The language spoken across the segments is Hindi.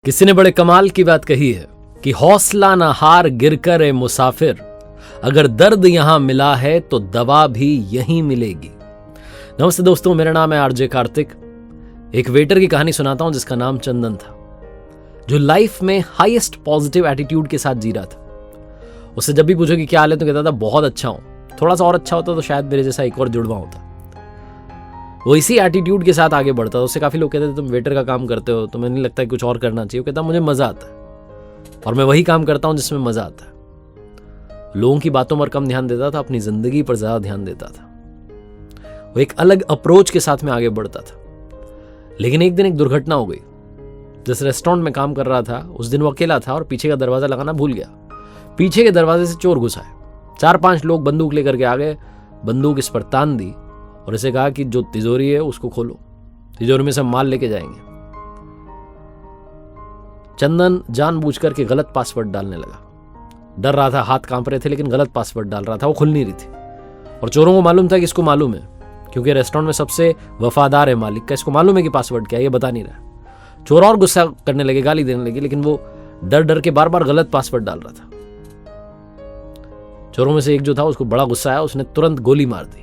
किसी ने बड़े कमाल की बात कही है कि हौसला न हार गिरकर ए मुसाफिर, अगर दर्द यहां मिला है तो दवा भी यहीं मिलेगी। नमस्ते दोस्तों, मेरा नाम है आरजे कार्तिक। एक वेटर की कहानी सुनाता हूं जिसका नाम चंदन था, जो लाइफ में हाईएस्ट पॉजिटिव एटीट्यूड के साथ जी रहा था। उससे जब भी पूछो कि क्या हाल है तो कहता था बहुत अच्छा हूं। थोड़ा सा और अच्छा होता तो शायद मेरे जैसा एक और जुड़वा होता। वो इसी एटीट्यूड के साथ आगे बढ़ता था। उससे काफी लोग कहते थे तुम वेटर का काम करते हो, तुम्हें नहीं लगता कि कुछ और करना चाहिए? वो कहता मुझे मजा आता है और मैं वही काम करता हूं जिसमें मजा आता है। लोगों की बातों पर कम ध्यान देता था, अपनी जिंदगी पर ज्यादा ध्यान देता था। वो एक अलग अप्रोच के साथ में आगे बढ़ता था। लेकिन एक दिन एक दुर्घटना हो गई। जिस रेस्टोरेंट में काम कर रहा था उस दिन वो अकेला था और पीछे का दरवाजा लगाना भूल गया। पीछे के दरवाजे से चोर घुसा है। 4-5 लोग बंदूक लेकर के आ गए, बंदूक इस पर तान दी और इसे कहा कि जो तिजोरी है उसको खोलो, तिजोरी में से माल लेके जाएंगे। चंदन जानबूझकर के गलत पासवर्ड डालने लगा। डर रहा था, हाथ कांप रहे थे, लेकिन गलत पासवर्ड डाल रहा था। वो खुल नहीं रही थी और चोरों को मालूम था कि इसको मालूम है, क्योंकि रेस्टोरेंट में सबसे वफादार है मालिक का। इसको मालूम है कि पासवर्ड क्या है, ये बता नहीं रहा। चोर और गुस्सा करने लगे, गाली देने लगे, लेकिन वो डर डर के बार बार गलत पासवर्ड डाल रहा था। चोरों में से एक जो था उसको बड़ा गुस्सा आया, उसने तुरंत गोली मार दी।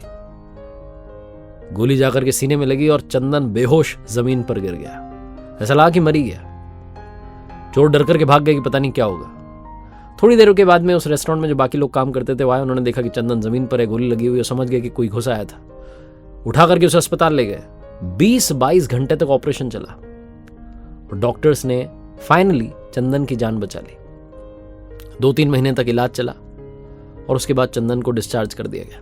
गोली जाकर के सीने में लगी और चंदन बेहोश जमीन पर गिर गया। ऐसा लगा कि मर ही गया। चोर डर करके भाग गए कि पता नहीं क्या होगा। थोड़ी देर के बाद में उस रेस्टोरेंट में जो बाकी लोग काम करते थे वो आए। उन्होंने देखा कि चंदन जमीन पर है, गोली लगी हुई है। समझ गए कि कोई घुस आया था। उठा करके उसे अस्पताल ले गए। 20-22 घंटे तक ऑपरेशन चला और डॉक्टर्स ने फाइनली चंदन की जान बचा ली। 2-3 महीने तक इलाज चला और उसके बाद चंदन को डिस्चार्ज कर दिया गया।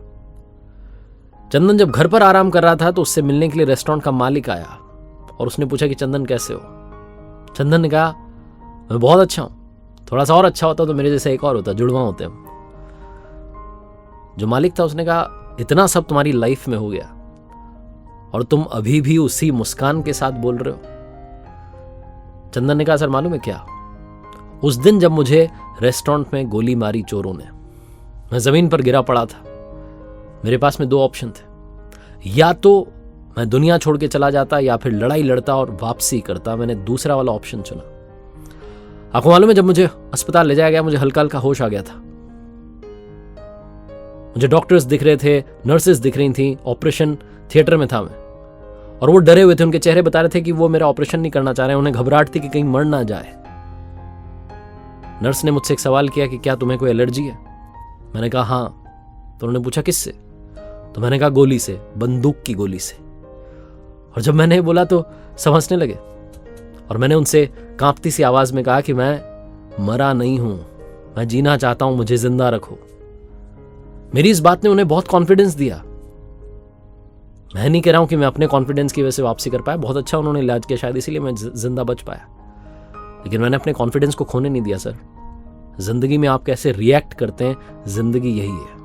चंदन जब घर पर आराम कर रहा था तो उससे मिलने के लिए रेस्टोरेंट का मालिक आया और उसने पूछा कि चंदन कैसे हो। चंदन ने कहा मैं बहुत अच्छा हूं, थोड़ा सा और अच्छा होता तो मेरे जैसे एक और होता, जुड़वा होते हम। जो मालिक था उसने कहा इतना सब तुम्हारी लाइफ में हो गया और तुम अभी भी उसी मुस्कान के साथ बोल रहे हो। चंदन ने कहा सर मालूम है क्या, उस दिन जब मुझे रेस्टोरेंट में गोली मारी चोरों ने, मैं जमीन पर गिरा पड़ा था। मेरे पास में 2 ऑप्शन थे, या तो मैं दुनिया छोड़ के चला जाता या फिर लड़ाई लड़ता और वापसी करता। मैंने दूसरा वाला ऑप्शन चुना। आपको मालूम है जब मुझे अस्पताल ले जाया गया मुझे हल्का हल्का होश आ गया था। मुझे डॉक्टर्स दिख रहे थे, नर्सेस दिख रही थी, ऑपरेशन थिएटर में था मैं, और वो डरे हुए थे। उनके चेहरे बता रहे थे कि वो मेरा ऑपरेशन नहीं करना चाह रहे हैं। उन्हें घबराहट थी कि कहीं मर ना जाए। नर्स ने मुझसे एक सवाल किया कि क्या तुम्हें कोई एलर्जी है? मैंने कहा हाँ। तो उन्होंने पूछा किससे? तो मैंने कहा गोली से, बंदूक की गोली से। और जब मैंने बोला तो समझने लगे और मैंने उनसे कांपती सी आवाज में कहा कि मैं मरा नहीं हूं, मैं जीना चाहता हूं, मुझे जिंदा रखो। मेरी इस बात ने उन्हें बहुत कॉन्फिडेंस दिया। मैं नहीं कह रहा हूं कि मैं अपने कॉन्फिडेंस की वजह से वापसी कर पाया, बहुत अच्छा उन्होंने इलाज किया, शायद इसीलिए मैं जिंदा बच पाया। लेकिन मैंने अपने कॉन्फिडेंस को खोने नहीं दिया। सर, जिंदगी में आप कैसे रिएक्ट करते हैं, जिंदगी यही है।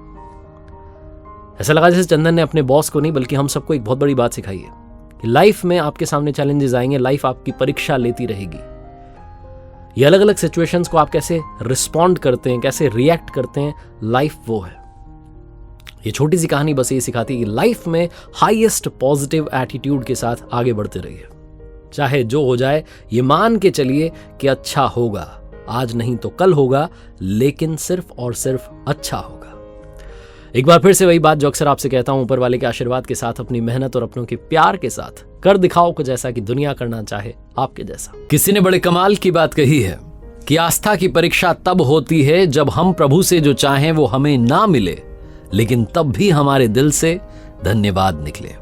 ऐसा लगा जैसे चंदन ने अपने बॉस को नहीं बल्कि हम सबको एक बहुत बड़ी बात सिखाई है कि लाइफ में आपके सामने चैलेंजेस आएंगे, लाइफ आपकी परीक्षा लेती रहेगी। ये अलग अलग सिचुएशंस को आप कैसे रिस्पॉन्ड करते हैं, कैसे रिएक्ट करते हैं, लाइफ वो है। ये छोटी सी कहानी बस ये सिखाती है कि लाइफ में हाईएस्ट पॉजिटिव एटीट्यूड के साथ आगे बढ़ते रहिए। चाहे जो हो जाए ये मान के चलिए कि अच्छा होगा, आज नहीं तो कल होगा, लेकिन सिर्फ और सिर्फ अच्छा होगा। एक बार फिर से वही बात जो अक्सर आपसे कहता हूं, ऊपर वाले के आशीर्वाद के साथ, अपनी मेहनत और अपनों के प्यार के साथ कर दिखाओ कुछ ऐसा कि दुनिया करना चाहे आपके जैसा। किसी ने बड़े कमाल की बात कही है कि आस्था की परीक्षा तब होती है जब हम प्रभु से जो चाहें वो हमें ना मिले, लेकिन तब भी हमारे दिल से धन्यवाद निकले।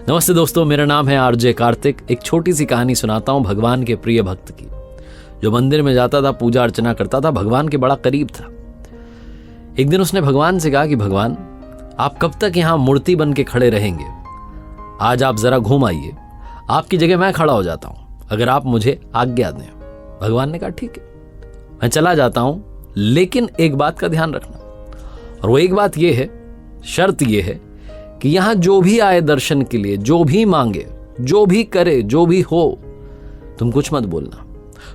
नमस्ते दोस्तों, मेरा नाम है आरजे कार्तिक। एक छोटी सी कहानी सुनाता हूं भगवान के प्रिय भक्त की, जो मंदिर में जाता था, पूजा अर्चना करता था, भगवान के बड़ा करीब था। एक दिन उसने भगवान से कहा कि भगवान, आप कब तक यहां मूर्ति बन के खड़े रहेंगे? आज आप जरा घूम आइए, आपकी जगह मैं खड़ा हो जाता हूं, अगर आप मुझे आज्ञा दें। भगवान ने कहा ठीक है, मैं चला जाता हूं, लेकिन एक बात का ध्यान रखना। और वो एक बात ये है, शर्त ये है कि यहां जो भी आए दर्शन के लिए, जो भी मांगे, जो भी करे, जो भी हो, तुम कुछ मत बोलना,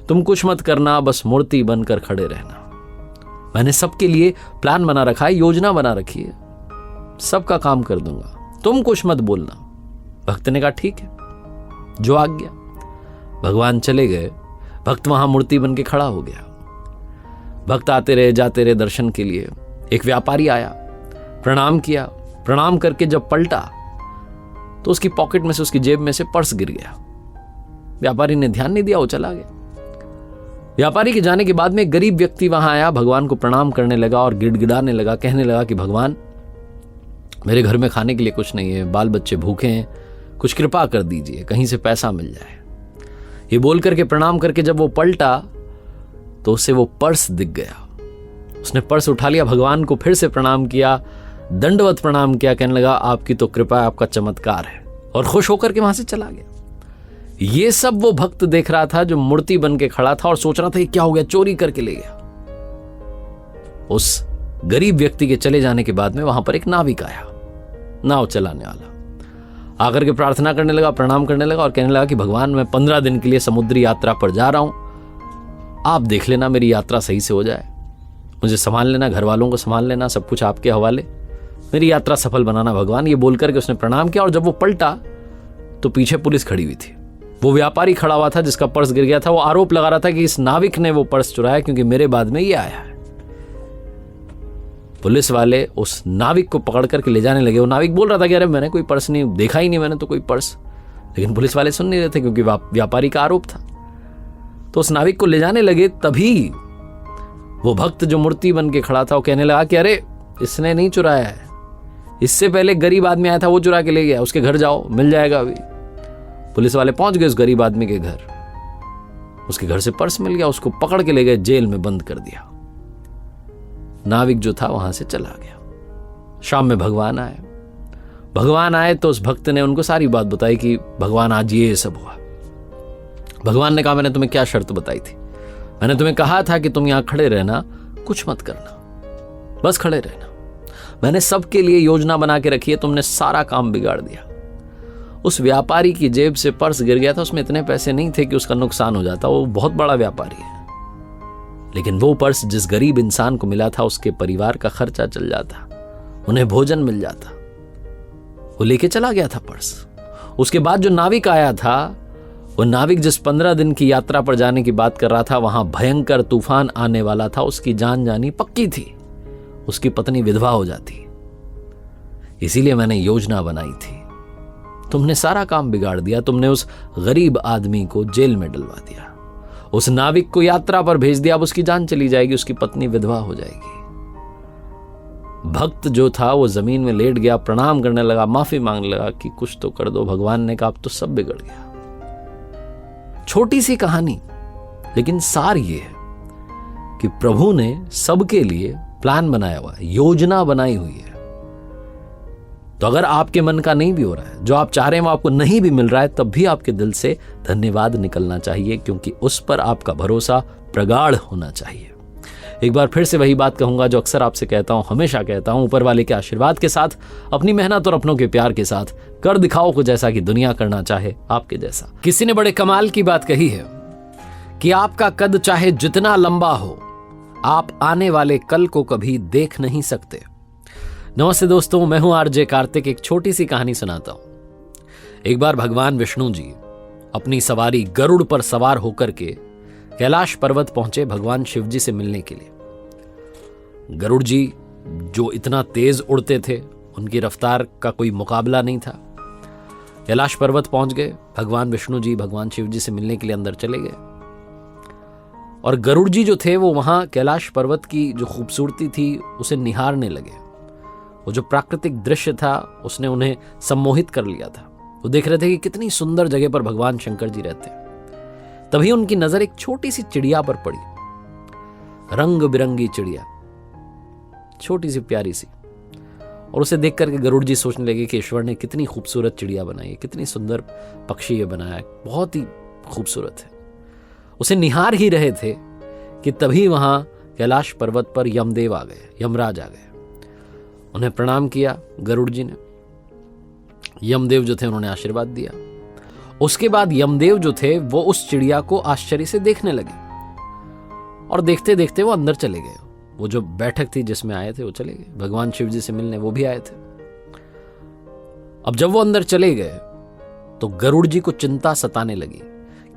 तुम कुछ मत करना, बस मूर्ति बनकर खड़े रहना। मैंने सबके लिए प्लान बना रखा है, योजना बना रखी है, सबका काम कर दूंगा, तुम कुछ मत बोलना। भक्त ने कहा ठीक है, जो आज्ञा। भगवान चले गए। भक्त वहां मूर्ति बन के खड़ा हो गया। भक्त आते रहे जाते रहे दर्शन के लिए। एक व्यापारी आया, प्रणाम किया। प्रणाम करके जब पलटा तो उसकी पॉकेट में से, उसकी जेब में से पर्स गिर गया। व्यापारी ने ध्यान नहीं दिया, वो चला गया। व्यापारी के जाने के बाद में एक गरीब व्यक्ति वहां आया, भगवान को प्रणाम करने लगा और गिड़गिड़ाने लगा, कहने लगा कि भगवान, मेरे घर में खाने के लिए कुछ नहीं है, बाल बच्चे भूखे हैं, कुछ कृपा कर दीजिए, कहीं से पैसा मिल जाए। ये बोल करके प्रणाम करके जब वो पलटा तो उसे वो पर्स दिख गया। उसने पर्स उठा लिया, भगवान को फिर से प्रणाम किया, दंडवत प्रणाम किया, कहने लगा आपकी तो कृपा है, आपका चमत्कार है, और खुश होकर के वहां से चला गया। ये सब वो भक्त देख रहा था जो मूर्ति बन के खड़ा था और सोच रहा था ये क्या हो गया, चोरी करके ले गया। उस गरीब व्यक्ति के चले जाने के बाद में वहां पर एक नाविक आया, नाव चलाने वाला, आकर के प्रार्थना करने लगा, प्रणाम करने लगा और कहने लगा कि भगवान, मैं 15 दिन के लिए समुद्री यात्रा पर जा रहा हूं, आप देख लेना मेरी यात्रा सही से हो जाए, मुझे संभाल लेना, घर वालों को संभाल लेना, सब कुछ आपके हवाले, मेरी यात्रा सफल बनाना भगवान। ये बोलकर के उसने प्रणाम किया और जब वो पलटा तो पीछे पुलिस खड़ी हुई थी। वो व्यापारी खड़ा हुआ था जिसका पर्स गिर गया था। वो आरोप लगा रहा था कि इस नाविक ने वो पर्स चुराया क्योंकि मेरे बाद में ये आया है। पुलिस वाले उस नाविक को पकड़ करके ले जाने लगे। वो नाविक बोल रहा था कि अरे मैंने कोई पर्स नहीं देखा, ही नहीं मैंने तो कोई पर्स, लेकिन पुलिस वाले सुन नहीं रहे थे क्योंकि व्यापारी का आरोप था। तो उस नाविक को ले जाने लगे, तभी वो भक्त जो मूर्ति बन के खड़ा था वो कहने लगा कि अरे इसने नहीं चुराया है, इससे पहले गरीब आदमी आया था वो चुरा के ले गया, उसके घर जाओ, मिल जाएगा अभी। पुलिस वाले पहुंच गए उस गरीब आदमी के घर, उसके घर से पर्स मिल गया, उसको पकड़ के ले गए, जेल में बंद कर दिया। नाविक जो था वहां से चला गया। शाम में भगवान आए तो उस भक्त ने उनको सारी बात बताई कि भगवान आज ये सब हुआ। भगवान ने कहा मैंने तुम्हें क्या शर्त बताई थी, मैंने तुम्हें कहा था कि तुम यहां खड़े रहना, कुछ मत करना, बस खड़े रहना। मैंने सबके लिए योजना बना के रखी है, तुमने सारा काम बिगाड़ दिया। उस व्यापारी की जेब से पर्स गिर गया था, उसमें इतने पैसे नहीं थे कि उसका नुकसान हो जाता, वो बहुत बड़ा व्यापारी है, लेकिन वो पर्स जिस गरीब इंसान को मिला था उसके परिवार का खर्चा चल जाता, उन्हें भोजन मिल जाता। वो लेके चला गया था पर्स। उसके बाद जो नाविक आया था, वो नाविक जिस 15 दिन की यात्रा पर जाने की बात कर रहा था, वहां भयंकर तूफान आने वाला था, उसकी जान जानी पक्की थी, उसकी पत्नी विधवा हो जाती। इसीलिए मैंने योजना बनाई थी, तुमने सारा काम बिगाड़ दिया, तुमने उस गरीब आदमी को जेल में डलवा दिया, उस नाविक को यात्रा पर भेज दिया, अब उसकी जान चली जाएगी, उसकी पत्नी विधवा हो जाएगी। भक्त जो था वो जमीन में लेट गया, प्रणाम करने लगा, माफी मांगने लगा कि कुछ तो कर दो। भगवान ने कहा अब तो सब बिगड़ गया। छोटी सी कहानी, लेकिन सार ये है कि प्रभु ने सबके लिए प्लान बनाया हुआ है, योजना बनाई हुई है। तो अगर आपके मन का नहीं भी हो रहा है, जो आप चाह रहे हैं वो आपको नहीं भी मिल रहा है, तब भी आपके दिल से धन्यवाद निकलना चाहिए, क्योंकि उस पर आपका भरोसा प्रगाढ़ होना चाहिए। एक बार फिर से वही बात कहूंगा जो अक्सर आपसे कहता हूं, हमेशा कहता हूं, ऊपर वाले के आशीर्वाद के साथ, अपनी मेहनत और अपनों के प्यार के साथ कर दिखाओ कुछ ऐसा कि दुनिया करना चाहे आपके जैसा। किसी ने बड़े कमाल की बात कही है कि आपका कद चाहे जितना लंबा हो, आप आने वाले कल को कभी देख नहीं सकते। नमस्ते दोस्तों, मैं हूं आरजे कार्तिक। एक छोटी सी कहानी सुनाता हूं। एक बार भगवान विष्णु जी अपनी सवारी गरुड़ पर सवार होकर के कैलाश पर्वत पहुंचे भगवान शिव जी से मिलने के लिए। गरुड़ जी जो इतना तेज उड़ते थे, उनकी रफ्तार का कोई मुकाबला नहीं था। कैलाश पर्वत पहुंच गए, भगवान विष्णु जी भगवान शिव जी से मिलने के लिए अंदर चले गए, और गरुड़ जी जो थे वो वहां कैलाश पर्वत की जो खूबसूरती थी उसे निहारने लगे। वो जो प्राकृतिक दृश्य था उसने उन्हें सम्मोहित कर लिया था। वो देख रहे थे कि कितनी सुंदर जगह पर भगवान शंकर जी रहते हैं। तभी उनकी नजर एक छोटी सी चिड़िया पर पड़ी, रंग बिरंगी चिड़िया, छोटी सी प्यारी सी। और उसे देख करके गरुड़ जी सोचने लगे कि ईश्वर ने कितनी खूबसूरत चिड़िया बनाई है, कितनी सुंदर पक्षी ये बनाया है, बहुत ही खूबसूरत है। उसे निहार ही रहे थे कि तभी वहां कैलाश पर्वत पर यमदेव आ गए, यमराज आ गए। उन्हें प्रणाम किया गरुड़ जी ने। यमदेव जो थे उन्होंने आशीर्वाद दिया। उसके बाद यमदेव जो थे वो उस चिड़िया को आश्चर्य से देखने लगे, और देखते देखते वो अंदर चले गए। वो जो बैठक थी जिसमें आए थे वो चले गए, भगवान शिव जी से मिलने वो भी आए थे। अब जब वो अंदर चले गए तो गरुड़ जी को चिंता सताने लगी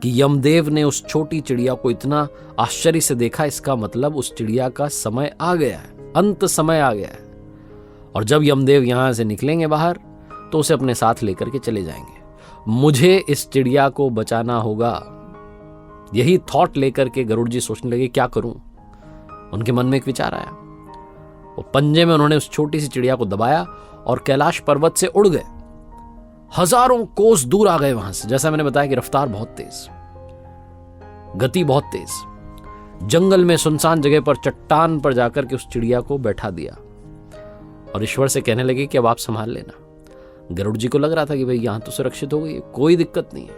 कि यमदेव ने उस छोटी चिड़िया को इतना आश्चर्य से देखा, इसका मतलब उस चिड़िया का समय आ गया है, अंत समय आ गया है। और जब यमदेव यहां से निकलेंगे बाहर तो उसे अपने साथ लेकर के चले जाएंगे। मुझे इस चिड़िया को बचाना होगा। यही थॉट लेकर के गरुड़ जी सोचने लगे क्या करूं। उनके मन में एक विचार आया। वो पंजे में उन्होंने उस छोटी सी चिड़िया को दबाया और कैलाश पर्वत से उड़ गए। हजारों कोस दूर आ गए वहां से। जैसा मैंने बताया कि रफ्तार बहुत तेज, गति बहुत तेज। जंगल में सुनसान जगह पर चट्टान पर जाकर के उस चिड़िया को बैठा दिया और ईश्वर से कहने लगे कि अब आप संभाल लेना। गरुड़ जी को लग रहा था कि भाई यहां तो सुरक्षित हो गई, कोई दिक्कत नहीं है,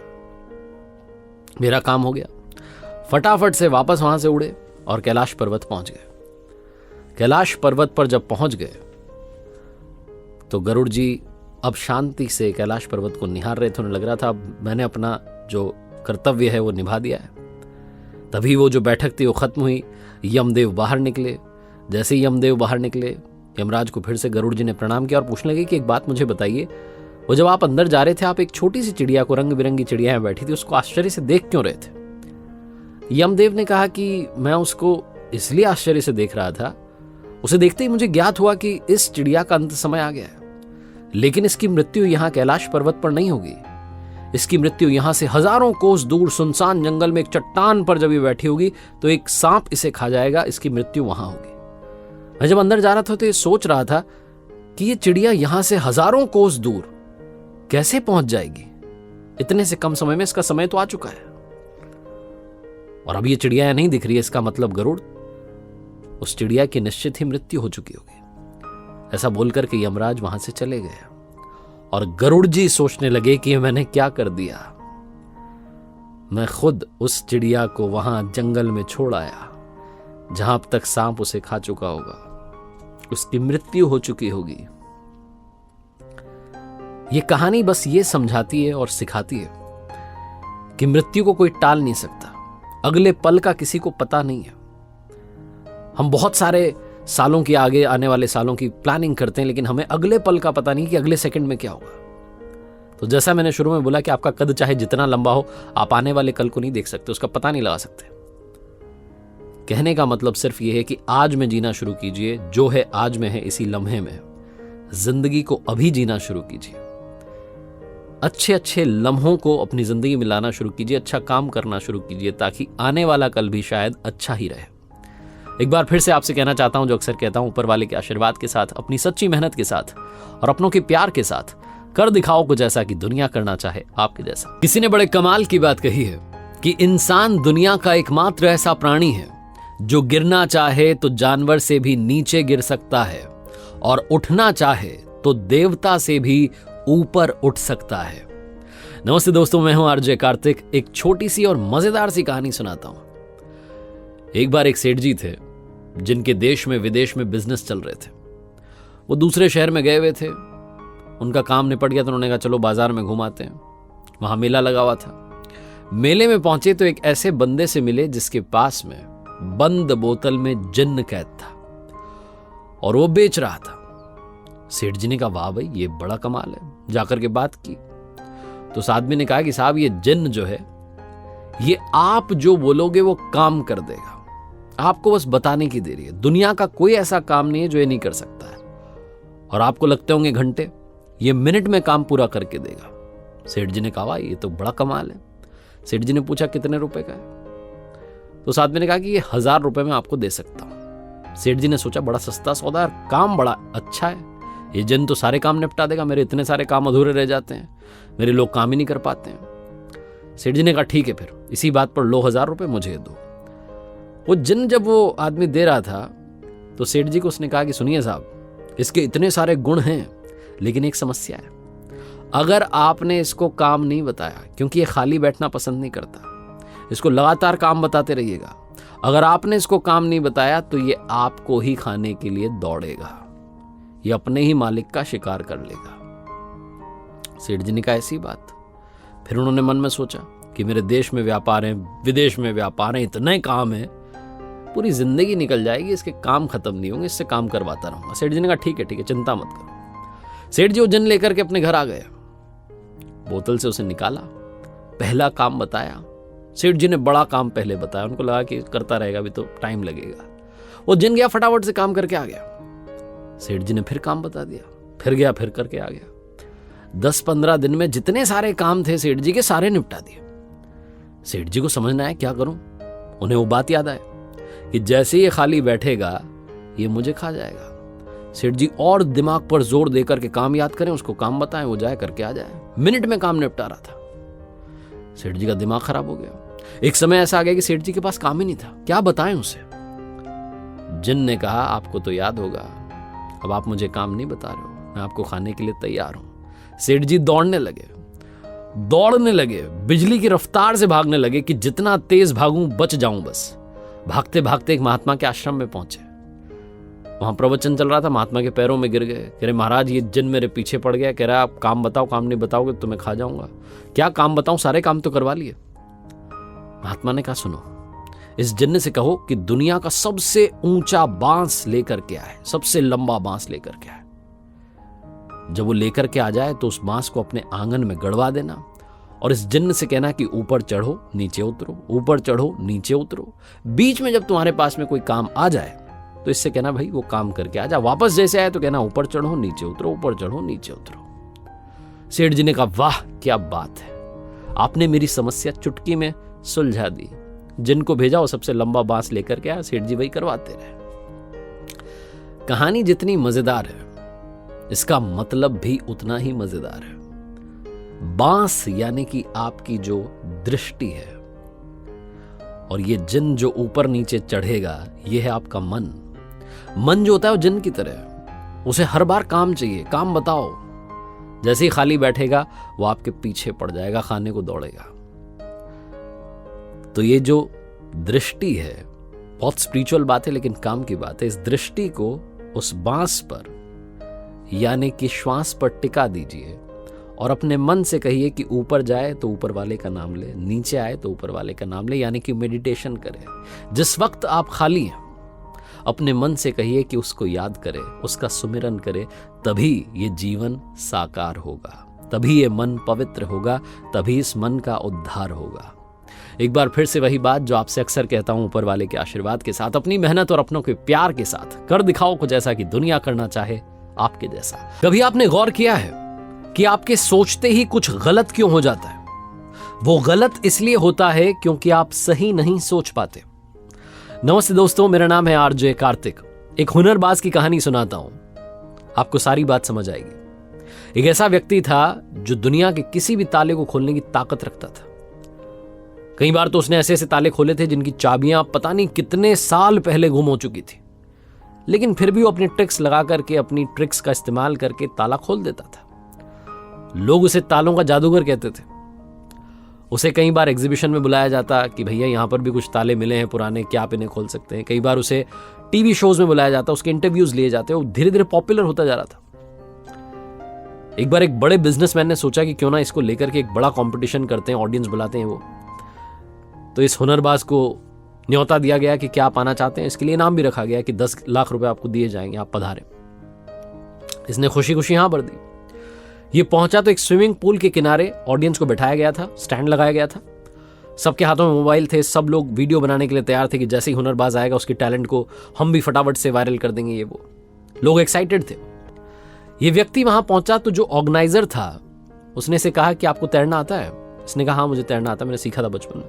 मेरा काम हो गया। फटाफट से वापस वहां से उड़े और कैलाश पर्वत पहुंच गए। कैलाश पर्वत पर जब पहुंच गए तो गरुड़ जी अब शांति से कैलाश पर्वत को निहार रहे थे। उन्हें लग रहा था मैंने अपना जो कर्तव्य है वो निभा दिया है। तभी वो जो बैठक थी वो खत्म हुई। यमदेव बाहर निकले। जैसे ही यमदेव बाहर निकले, यमराज को फिर से गरुड़ जी ने प्रणाम किया और पूछने लगे कि एक बात मुझे बताइए, वो जब आप अंदर जा रहे थे आप एक छोटी सी चिड़िया को, रंग बिरंगी चिड़िया बैठी थी, उसको आश्चर्य से देख क्यों रहे थे? यमदेव ने कहा कि मैं उसको इसलिए आश्चर्य से देख रहा था, उसे देखते ही मुझे ज्ञात हुआ कि इस चिड़िया का अंत समय आ गया है, लेकिन इसकी मृत्यु यहां कैलाश पर्वत पर नहीं होगी। इसकी मृत्यु यहां से हजारों कोस दूर सुनसान जंगल में एक चट्टान पर जब ये बैठी होगी तो एक सांप इसे खा जाएगा, इसकी मृत्यु वहां होगी। मैं जब अंदर जा रहा था तो ये सोच रहा था कि ये चिड़िया यहां से हजारों कोस दूर कैसे पहुंच जाएगी, इतने से कम समय में, इसका समय तो आ चुका है और अब ये चिड़िया नहीं दिख रही है, इसका मतलब गरुड़, उस चिड़िया की निश्चित ही मृत्यु हो चुकी होगी। ऐसा बोलकर के यमराज वहां से चले गए और गरुड़ जी सोचने लगे कि मैंने क्या कर दिया। मैं खुद उस चिड़िया को वहां जंगल में छोड़ आया जहां अब तक सांप उसे खा चुका होगा, उसकी मृत्यु हो चुकी होगी। यह कहानी बस ये समझाती है और सिखाती है कि मृत्यु को कोई टाल नहीं सकता। अगले पल का किसी को पता नहीं है। हम बहुत सारे सालों की, आगे आने वाले सालों की प्लानिंग करते हैं, लेकिन हमें अगले पल का पता नहीं कि अगले सेकंड में क्या होगा। तो जैसा मैंने शुरू में बोला कि आपका कद चाहे जितना लंबा हो, आप आने वाले कल को नहीं देख सकते, उसका पता नहीं लगा सकते। कहने का मतलब सिर्फ यह है कि आज में जीना शुरू कीजिए, जो है आज में है, इसी लम्हे में जिंदगी को अभी जीना शुरू कीजिए। अच्छे अच्छे लम्हों को अपनी जिंदगी में लाना शुरू कीजिए, अच्छा काम करना शुरू कीजिए, ताकि आने वाला कल भी शायद अच्छा ही रहे। एक बार फिर से आपसे कहना चाहता हूं, जो अक्सर कहता हूं, ऊपर वाले के आशीर्वाद के साथ, अपनी सच्ची मेहनत के साथ और अपनों के प्यार के साथ कर दिखाओ कुछ ऐसा कि दुनिया करना चाहे आपके जैसा। किसी ने बड़े कमाल की बात कही है कि इंसान दुनिया का एकमात्र ऐसा प्राणी है जो गिरना चाहे तो जानवर से भी नीचे गिर सकता है और उठना चाहे तो देवता से भी ऊपर उठ सकता है। नमस्ते दोस्तों, मैं हूं आरजे कार्तिक। एक छोटी सी और मजेदार सी कहानी सुनाता हूं। एक बार एक सेठ जी थे जिनके देश में विदेश में बिजनेस चल रहे थे। वो दूसरे शहर में गए हुए थे, उनका काम निपट गया तो उन्होंने कहा चलो बाजार में घुमाते हैं। वहां मेला लगा हुआ था। मेले में पहुंचे तो एक ऐसे बंदे से मिले जिसके पास में बंद बोतल में जिन्न कैद था और वो बेच रहा था। सेठ जी ने कहा वाह भाई, ये बड़ा कमाल है। जाकर के बात की तो उस आदमी ने कहा कि साहब ये जिन्न जो है, ये आप जो बोलोगे वो काम कर देगा, आपको बस बताने की देरी है। दुनिया का कोई ऐसा काम नहीं है जो ये नहीं कर सकता है। और आपको लगते होंगे घंटे, ये मिनट में काम पूरा करके देगा। सेठ जी ने कहा ये तो बड़ा कमाल है। सेठ जी ने पूछा कितने रुपए का है? तो उस आदमी ने कहा कि ये 1000 रुपए में आपको दे सकता हूं। सेठ जी ने सोचा बड़ा सस्ता सौदा है, काम बड़ा अच्छा है, ये जिन्न तो सारे काम निपटा देगा, मेरे इतने सारे काम अधूरे रह जाते हैं, मेरे लोग काम ही नहीं कर पाते हैं। सेठ जी ने कहा ठीक है, फिर इसी बात पर लो 1000 रुपए मुझे दो। वो जिन्न जब वो आदमी दे रहा था तो सेठ जी को उसने कहा कि सुनिए साहब, इसके इतने सारे गुण हैं लेकिन एक समस्या है। अगर आपने इसको काम नहीं बताया, क्योंकि ये खाली बैठना पसंद नहीं करता, इसको लगातार काम बताते रहिएगा। अगर आपने इसको काम नहीं बताया तो ये आपको ही खाने के लिए दौड़ेगा, ये अपने ही मालिक का शिकार कर लेगा। सेठ जी ने कहा ऐसी बात। फिर उन्होंने मन में सोचा कि मेरे देश में व्यापार है, विदेश में व्यापार है, इतने काम है, पूरी जिंदगी निकल जाएगी, इसके काम खत्म नहीं होंगे, इससे काम करवाता रहूंगा। सेठ जी ने कहा ठीक है, चिंता मत करो। सेठ जी वो जिन्न लेकर के अपने घर आ गए, बोतल से उसे निकाला, पहला काम बताया, सेठ जी ने बड़ा काम पहले बताया, उनको लगा कि करता रहेगा अभी तो टाइम लगेगा। वो जिन गया, फटाफट से काम करके आ गया। सेठ जी ने फिर काम बता दिया, फिर गया, फिर करके आ गया। 10-15 दिन में जितने सारे काम थे सेठ जी के, सारे निपटा दिए। सेठ जी को समझना है क्या करूं। उन्हें वो बात याद आए कि जैसे ये खाली बैठेगा ये मुझे खा जाएगा। सेठ जी और दिमाग पर जोर देकर के काम याद करें, उसको काम बताएं, वो जाए करके आ जाए। मिनट में काम निपटा रहा था। सेठ जी का दिमाग खराब हो गया। एक समय ऐसा आ गया कि सेठ जी के पास काम ही नहीं था, क्या बताएं उसे। जिन ने कहा आपको तो याद होगा, अब आप मुझे काम नहीं बता रहे हो, मैं आपको खाने के लिए तैयार हूं। सेठ जी दौड़ने लगे, बिजली की रफ्तार से भागने लगे कि जितना तेज भागूं बच जाऊं बस। भागते भागते एक महात्मा के आश्रम में पहुंचे। वहां प्रवचन चल रहा था, महात्मा के पैरों में गिर गए। कह रहे महाराज ये जिन मेरे पीछे पड़ गया, कह रहा आप काम बताओ, काम नहीं बताओगे तो मैं खा जाऊंगा। क्या काम बताऊं, सारे काम तो करवा लिए। महात्मा ने कहा सुनो, इस जिन्न से कहो कि दुनिया का सबसे ऊंचा बांस लेकर के आए, सबसे लंबा बांस लेकर के आए। जब वो लेकर के आ जाए तो उस बांस को अपने आंगन में गड़वा देना और इस जिन्न से कहना कि ऊपर चढ़ो नीचे उतरो, ऊपर चढ़ो नीचे उतरो। बीच में जब तुम्हारे पास में कोई काम आ जाए तो इससे कहना भाई वो काम करके आ जा। वापस जैसे आए तो कहना ऊपर चढ़ो नीचे उतरो, ऊपर चढ़ो नीचे उतरो। सेठ जी ने कहा वाह क्या बात है, आपने मेरी समस्या चुटकी में सुलझा दी। जिनको भेजा वो सबसे लंबा बांस लेकर के आया, सेठ जी वही करवाते रहे। कहानी जितनी मजेदार है इसका मतलब भी उतना ही मजेदार है। बांस यानी कि आपकी जो दृष्टि है, और ये जिन जो ऊपर नीचे चढ़ेगा ये है आपका मन। मन जो होता है वो जिन की तरह, उसे हर बार काम चाहिए, काम बताओ। जैसे ही खाली बैठेगा वो आपके पीछे पड़ जाएगा, खाने को दौड़ेगा। तो ये जो दृष्टि है बहुत स्पिरिचुअल बात है, लेकिन काम की बात है। इस दृष्टि को उस बांस पर यानी कि श्वास पर टिका दीजिए और अपने मन से कहिए कि ऊपर जाए तो ऊपर वाले का नाम ले, नीचे आए तो ऊपर वाले का नाम ले, यानी कि मेडिटेशन करें। जिस वक्त आप खाली हैं अपने मन से कहिए कि उसको याद करें, उसका सुमिरन करें, तभी ये जीवन साकार होगा, तभी ये मन पवित्र होगा, तभी इस मन का उद्धार होगा। एक बार फिर से वही बात जो आपसे अक्सर कहता हूं, ऊपर वाले के आशीर्वाद के साथ, अपनी मेहनत और अपनों के प्यार के साथ कर दिखाओ कुछ ऐसा कि दुनिया करना चाहे आपके जैसा। कभी आपने गौर किया है कि आपके सोचते ही कुछ गलत क्यों हो जाता है? वो गलत इसलिए होता है क्योंकि आप सही नहीं सोच पाते। नमस्ते दोस्तों, मेरा नाम है आरजे कार्तिक। एक हुनरबाज की कहानी सुनाता हूं, आपको सारी बात समझ आएगी। एक ऐसा व्यक्ति था जो दुनिया के किसी भी ताले को खोलने की ताकत रखता था। कई बार तो उसने ऐसे ऐसे ताले खोले थे जिनकी चाबियां पता नहीं कितने साल पहले गुम हो चुकी थी, लेकिन फिर भी वो अपनी ट्रिक्स लगा करके, अपनी ट्रिक्स का इस्तेमाल करके ताला खोल देता था। लोग उसे तालों का जादूगर कहते थे। उसे कई बार एग्जीबिशन में बुलाया जाता कि भैया यहां पर भी कुछ ताले मिले हैं पुराने, क्या आप इन्हें खोल सकते हैं। कई बार उसे टीवी शोज में बुलाया जाता, उसके इंटरव्यूज लिए जाते। वो धीरे धीरे पॉपुलर होता जा रहा था। एक बार एक बड़े बिजनेसमैन ने सोचा कि क्यों ना इसको लेकर के एक बड़ा कंपटीशन करते हैं, ऑडियंस बुलाते हैं वो। तो इस हुनरबाज को न्योता दिया गया कि क्या आप आना चाहते हैं। इसके लिए इनाम भी रखा गया कि 10 लाख रुपए आपको दिए जाएंगे, आप पधारें। इसने खुशी खुशी हाँ भर दी। ये पहुंचा तो एक स्विमिंग पूल के किनारे ऑडियंस को बैठाया गया था, स्टैंड लगाया गया था, सबके हाथों में मोबाइल थे, सब लोग वीडियो बनाने के लिए तैयार थे कि जैसे ही हुनरबाज आएगा उसके टैलेंट को हम भी फटाफट से वायरल कर देंगे। ये वो लोग एक्साइटेड थे। ये व्यक्ति वहां पहुंचा तो जो ऑर्गेनाइजर था उसने से कहा कि आपको तैरना आता है? इसने कहा हाँ मुझे तैरना आता है, मैंने सीखा था बचपन में।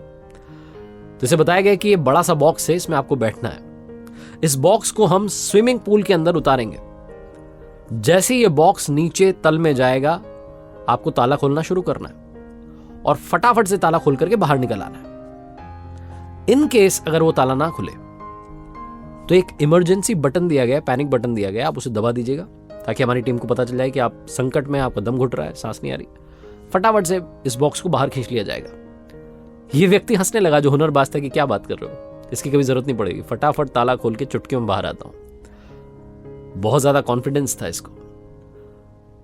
तो इसे बताया गया कि ये बड़ा सा बॉक्स है, इसमें आपको बैठना है। इस बॉक्स को हम स्विमिंग पूल के अंदर उतारेंगे। जैसे ये बॉक्स नीचे तल में जाएगा आपको ताला खोलना शुरू करना है और फटाफट से ताला खोल करके बाहर निकल आना है। इन केस अगर वो ताला ना खुले तो एक इमरजेंसी बटन दिया गया, पैनिक बटन दिया गया, आप उसे दबा दीजिएगा ताकि हमारी टीम को पता चल जाए कि आप संकट में, आपका दम घुट रहा है, सांस नहीं आ रही। फटाफट से इस बॉक्स को बाहर खींच लिया जाएगा। ये व्यक्ति हंसने लगा जो हुनरबाज था कि क्या बात कर रहे हो, इसकी कभी जरूरत नहीं पड़ेगी, फटाफट ताला खोल के चुटकियों में बाहर आता हूं। बहुत ज्यादा कॉन्फिडेंस था इसको।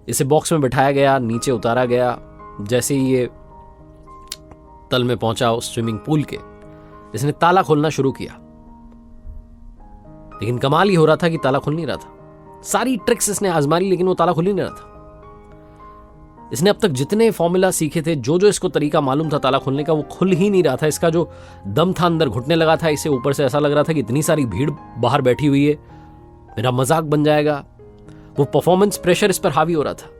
इसे बॉक्स में बिठाया गया, नीचे उतारा गया। जैसे ही ये तल में पहुंचा उस स्विमिंग पूल के, इसने ताला खोलना शुरू किया। लेकिन कमाल ये हो रहा था कि ताला खुल नहीं रहा था। सारी ट्रिक्स इसने आजमा ली लेकिन वो ताला खुल ही नहीं रहा था। इसने अब तक जितने फॉर्मूला सीखे थे, जो जो इसको तरीका मालूम था ताला खोलने का, वो खुल ही नहीं रहा था। इसका जो दम था अंदर घुटने लगा था। इसे ऊपर से ऐसा लग रहा था कि इतनी सारी भीड़ बाहर बैठी हुई है, मेरा मजाक बन जाएगा। वो परफॉर्मेंस प्रेशर इस पर हावी हो रहा था।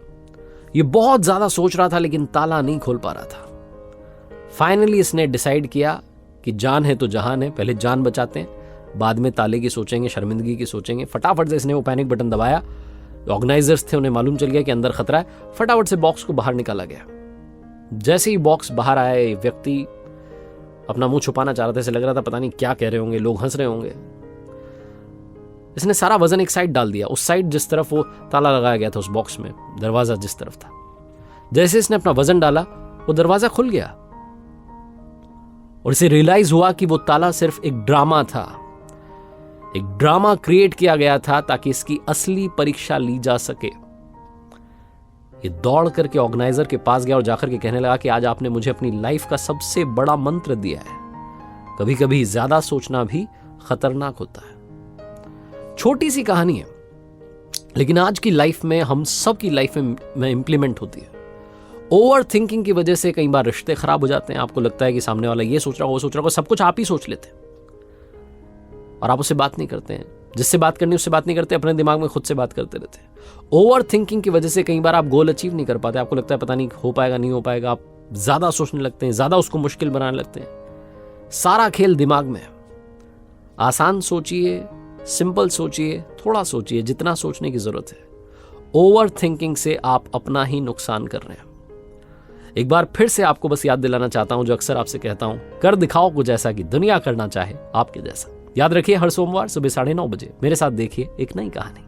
ये बहुत ज्यादा सोच रहा था लेकिन ताला नहीं खोल पा रहा था। फाइनली इसने डिसाइड किया कि जान है तो जहान है, पहले जान बचाते हैं, बाद में ताले की सोचेंगे, शर्मिंदगी की सोचेंगे। फटाफट से इसने वो पैनिक बटन दबाया। ऑर्गेनाइजर्स थे, उन्हें मालूम चल गया कि अंदर खतरा है। फटाफट से बॉक्स को बाहर निकाला गया। जैसे ही बॉक्स बाहर आया, ये व्यक्ति अपना मुंह छुपाना चाह रहा था। ऐसे लग रहा था पता नहीं क्या कह रहे होंगे, लोग हंस रहे होंगे। इसने सारा वजन एक साइड डाल दिया, उस साइड जिस तरफ वो ताला लगाया गया था उस बॉक्स में, दरवाजा जिस तरफ था। जैसे इसने अपना वजन डाला, वो दरवाजा खुल गया और इसे रियलाइज हुआ कि वो ताला सिर्फ एक ड्रामा था। एक ड्रामा क्रिएट किया गया था ताकि इसकी असली परीक्षा ली जा सके। ये दौड़ करके ऑर्गेनाइजर के पास गया और जाकर के कहने लगा कि आज आपने मुझे अपनी लाइफ का सबसे बड़ा मंत्र दिया है, कभी कभी ज्यादा सोचना भी खतरनाक होता है। छोटी सी कहानी है लेकिन आज की लाइफ में, हम सब की लाइफ में इंप्लीमेंट होती है। ओवर थिंकिंग की वजह से कई बार रिश्ते खराब हो जाते हैं। आपको लगता है कि सामने वाला ये सोच रहा हो, वो सोच रहा हो, सब कुछ आप ही सोच लेते हैं और आप उससे बात नहीं करते हैं। जिससे बात करनी उससे बात नहीं करते, अपने दिमाग में खुद से बात करते रहते हैं। ओवर थिंकिंग की वजह से कई बार आप गोल अचीव नहीं कर पाते। आपको लगता है पता नहीं हो पाएगा नहीं हो पाएगा, आप ज्यादा सोचने लगते हैं, ज्यादा उसको मुश्किल बनाने लगते हैं। सारा खेल दिमाग में है। आसान सोचिए, सिंपल सोचिए, थोड़ा सोचिए, जितना सोचने की जरूरत है। ओवर थिंकिंग से आप अपना ही नुकसान कर रहे हैं। एक बार फिर से आपको बस याद दिलाना चाहता हूं, जो अक्सर आपसे कहता हूं, कर दिखाओ कुछ ऐसा कि दुनिया करना चाहे आपके जैसा। याद रखिए, हर सोमवार सुबह 9:30 बजे मेरे साथ देखिए एक नई कहानी।